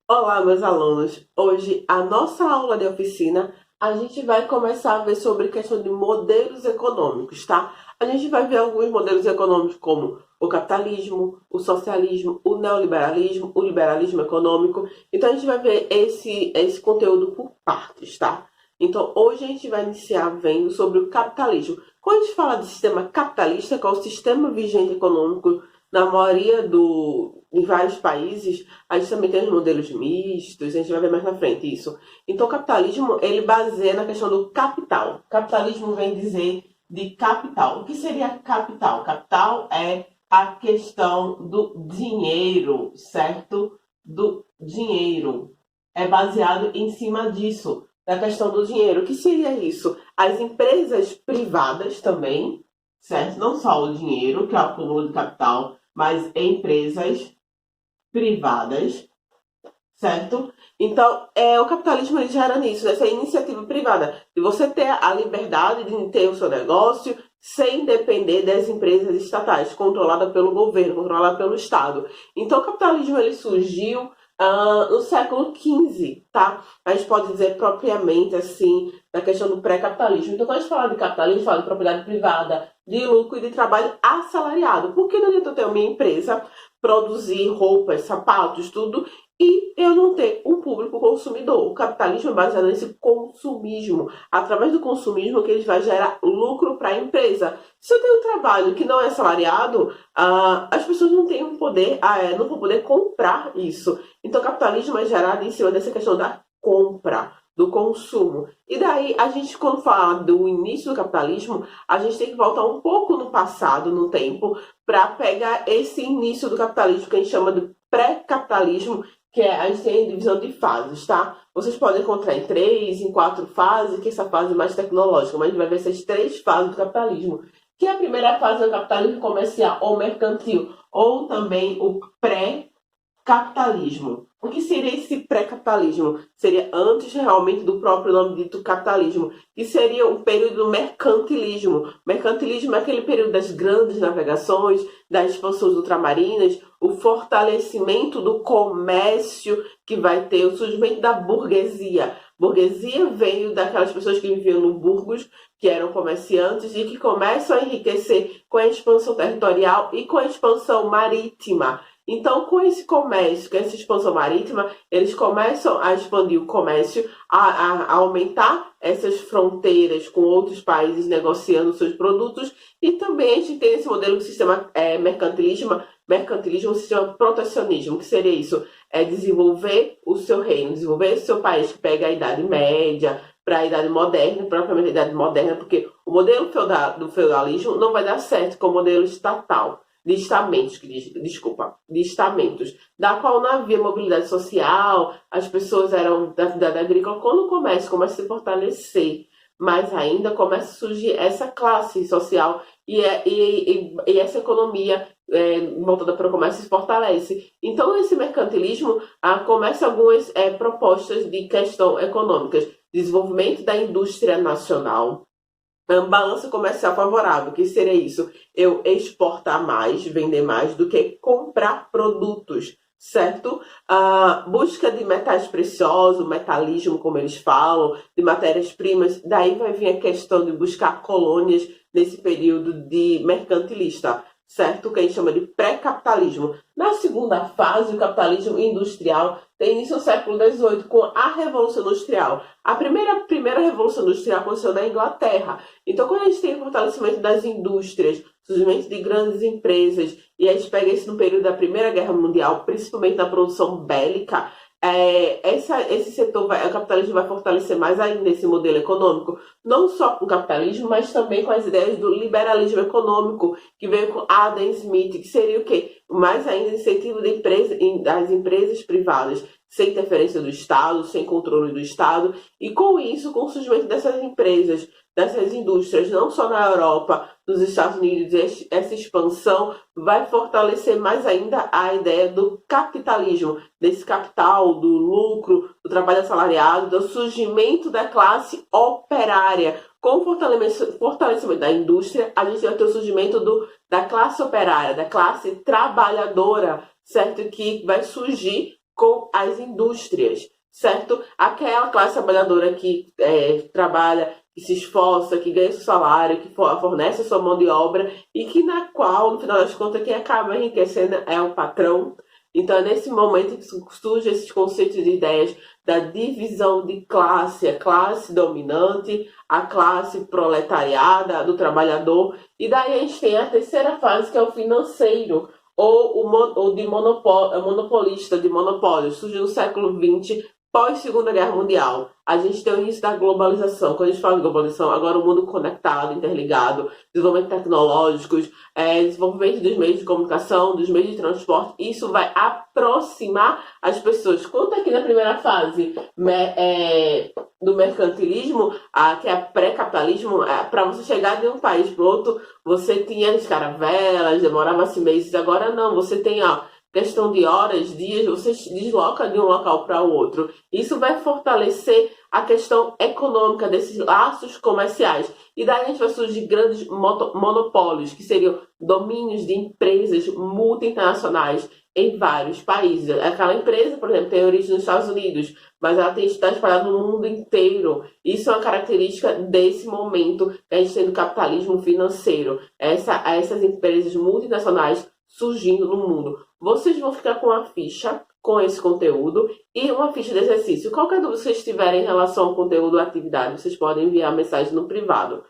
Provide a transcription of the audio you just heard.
Olá, meus alunos. Hoje, a nossa aula de oficina, a gente vai começar a ver sobre questão de modelos econômicos, tá? A gente vai ver alguns modelos econômicos como o capitalismo, o socialismo, o neoliberalismo, o liberalismo econômico. Então, a gente vai ver esse conteúdo por partes, tá? Então, hoje a gente vai iniciar vendo sobre o capitalismo. Quando a gente fala de sistema capitalista, que é o sistema vigente econômico na maioria em vários países, a gente também tem os modelos mistos, a gente vai ver mais na frente isso. Então, o capitalismo, ele baseia na questão do capital. Capitalismo vem dizer de capital. O que seria capital? Capital é a questão do dinheiro, certo? Do dinheiro. É baseado em cima disso, da questão do dinheiro. O que seria isso? As empresas privadas também, certo? Não só o dinheiro, que é o acúmulo de capital, mas empresas privadas, certo? Então, o capitalismo ele gera nisso, nessa iniciativa privada, de você ter a liberdade de ter o seu negócio sem depender das empresas estatais, controlada pelo governo, controlada pelo Estado. Então, o capitalismo ele surgiu no século XV, tá? A gente pode dizer propriamente assim, na questão do pré-capitalismo. Então, quando a gente fala de capitalismo, fala de propriedade privada, de lucro e de trabalho assalariado. Por que não adianta eu ter uma empresa, produzir roupas, sapatos, tudo, e eu não ter um público consumidor? O capitalismo é baseado nesse consumismo. Através do consumismo que ele vai gerar lucro para a empresa. Se eu tenho um trabalho que não é assalariado, as pessoas não têm um poder, não vão poder comprar isso. Então, o capitalismo é gerado em cima dessa questão da compra, do consumo. E daí, a gente, quando fala do início do capitalismo, a gente tem que voltar um pouco no passado, no tempo, para pegar esse início do capitalismo, que a gente chama de pré-capitalismo, que a gente tem a divisão de fases, tá? Vocês podem encontrar em 3, em 4 fases, que essa fase é mais tecnológica, mas a gente vai ver essas 3 fases do capitalismo. Que a primeira fase é o capitalismo comercial ou mercantil, ou também o pré-capitalismo. O que seria esse pré-capitalismo? Seria antes realmente do próprio nome dito capitalismo, que seria o período do mercantilismo. Mercantilismo é aquele período das grandes navegações, das expansões ultramarinas, o fortalecimento do comércio que vai ter, o surgimento da burguesia. Burguesia veio daquelas pessoas que viviam no Burgos, que eram comerciantes e que começam a enriquecer com a expansão territorial e com a expansão marítima. Então, com esse comércio, com essa expansão marítima, eles começam a expandir o comércio, a aumentar essas fronteiras com outros países negociando seus produtos, e também a gente tem esse modelo do sistema mercantilismo, um sistema protecionismo, que seria isso, é desenvolver o seu reino, desenvolver o seu país, que pega a Idade Média para a Idade Moderna, propriamente a Idade Moderna, porque o modelo do feudalismo não vai dar certo com o modelo estatal de estamentos, de estamentos, da qual não havia mobilidade social, as pessoas eram da atividade agrícola. Quando o comércio começa a se fortalecer, mas ainda começa a surgir essa classe social e essa economia voltada para o comércio se fortalece. Então, esse mercantilismo começa algumas propostas de questão econômicas, desenvolvimento da indústria nacional, balança comercial favorável, que seria isso? Eu exportar mais, vender mais do que comprar produtos, certo? Busca de metais preciosos, metalismo, como eles falam, de matérias-primas. Daí vai vir a questão de buscar colônias nesse período de mercantilista, certo? Que a gente chama de pré-capitalismo. Na segunda fase, o capitalismo industrial tem início no século XVIII, com a Revolução Industrial. A primeira Revolução Industrial aconteceu na Inglaterra. Então, quando a gente tem o fortalecimento das indústrias, surgimento de grandes empresas, e a gente pega isso no período da Primeira Guerra Mundial, principalmente na produção bélica, esse setor, o capitalismo vai fortalecer mais ainda esse modelo econômico, não só com o capitalismo, mas também com as ideias do liberalismo econômico, que veio com Adam Smith, que seria o quê? Mais ainda incentivo das empresas privadas, sem interferência do Estado, sem controle do Estado, e com isso, com o surgimento dessas empresas, dessas indústrias, não só na Europa, nos Estados Unidos, essa expansão vai fortalecer mais ainda a ideia do capitalismo, desse capital, do lucro, do trabalho assalariado, do surgimento da classe operária. Com o fortalecimento da indústria, a gente vai ter o surgimento da classe operária, da classe trabalhadora, certo? Que vai surgir com as indústrias, certo? Aquela classe trabalhadora que trabalha, que se esforça, que ganha seu salário, que fornece a sua mão de obra e que na qual, no final das contas, quem acaba enriquecendo é o patrão. Então é nesse momento que surgem esses conceitos e ideias da divisão de classe, a classe dominante, a classe proletariada, do trabalhador, e daí a gente tem a terceira fase, que é o financeiro, ou de monopolista, de monopólios, surgiu no século XX, pós-Segunda Guerra Mundial. A gente tem o início da globalização. Quando a gente fala de globalização, agora o mundo conectado, interligado, desenvolvimento tecnológicos, desenvolvimento dos meios de comunicação, dos meios de transporte, isso vai aproximar as pessoas. Quanto aqui na primeira fase do mercantilismo, que é pré-capitalismo, para você chegar de um país para outro, você tinha as caravelas, demorava-se meses. Agora não, você tem questão de horas, dias, você se desloca de um local para o outro. Isso vai fortalecer a questão econômica desses laços comerciais. E daí a gente vai surgir grandes monopólios, que seriam domínios de empresas multinacionais em vários países. Aquela empresa, por exemplo, tem origem nos Estados Unidos, mas ela está espalhada no mundo inteiro. Isso é uma característica desse momento que a gente tem do capitalismo financeiro. Essas empresas multinacionais surgindo no mundo. Vocês vão ficar com a ficha com esse conteúdo e uma ficha de exercício. Qualquer dúvida que vocês tiverem em relação ao conteúdo ou atividade, vocês podem enviar mensagem no privado.